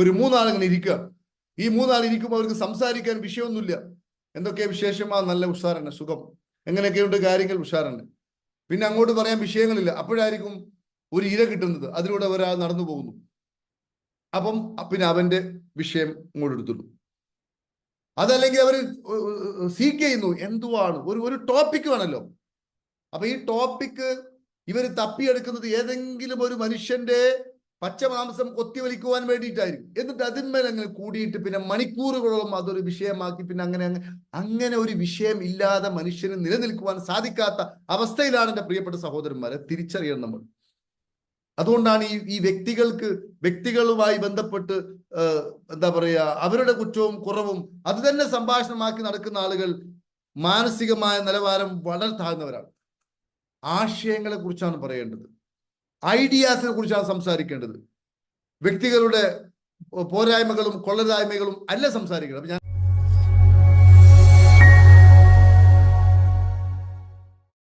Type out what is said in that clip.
ഒരു മൂന്നാളിങ്ങനെ ഇരിക്കുക. ഈ മൂന്നാൾ ഇരിക്കുമ്പോൾ അവർക്ക് സംസാരിക്കാൻ വിഷയമൊന്നുമില്ല. എന്തൊക്കെ വിശേഷമാ? നല്ല ഉഷാറന്നെ, സുഖം, എങ്ങനെയൊക്കെയുണ്ട് കാര്യങ്ങൾ, ഉഷാറന്നെ. പിന്നെ അങ്ങോട്ട് പറയാൻ വിഷയങ്ങളില്ല. അപ്പോഴായിരിക്കും ഒരു ഇര കിട്ടുന്നത്, അതിലൂടെ ഒരാൾ നടന്നു പോകുന്നു. അപ്പം പിന്നെ അവന്റെ വിഷയം ഇങ്ങോട്ട് എടുത്തുള്ളൂ. അതല്ലെങ്കിൽ അവർ സീക്ക് ചെയ്യുന്നു, എന്തുവാണ് ഒരു ടോപ്പിക് വേണമല്ലോ. അപ്പൊ ഈ ടോപ്പിക്ക് ഇവർ തപ്പിയെടുക്കുന്നത് ഏതെങ്കിലും ഒരു മനുഷ്യന്റെ പച്ചമാംസം കൊത്തിവലിക്കുവാൻ വേണ്ടിയിട്ടായിരിക്കും. എന്നിട്ട് അതിന്മേൽ അങ്ങനെ കൂടിയിട്ട് പിന്നെ മണിക്കൂറുകളോളം അതൊരു വിഷയമാക്കി പിന്നെ അങ്ങനെ ഒരു വിഷയം ഇല്ലാതെ മനുഷ്യന് നിലനിൽക്കുവാൻ സാധിക്കാത്ത അവസ്ഥയിലാണ് എൻ്റെ പ്രിയപ്പെട്ട സഹോദരന്മാരെ തിരിച്ചറിയണം നമ്മൾ. അതുകൊണ്ടാണ് ഈ വ്യക്തികളുമായി ബന്ധപ്പെട്ട് എന്താ പറയുക, അവരുടെ കുറ്റവും കുറവും അത് തന്നെ സംഭാഷണമാക്കി നടക്കുന്ന ആളുകൾ മാനസികമായ നിലവാരം വളരെ താഴ്ന്നവരാണ്. ആശയങ്ങളെ കുറിച്ചാണ് പറയേണ്ടത്, ഐഡിയാസിനെ കുറിച്ചാണ് സംസാരിക്കേണ്ടത്. വ്യക്തികളുടെ പോരായ്മകളും കൊള്ളരായ്മകളും അല്ല സംസാരിക്കുന്നത്.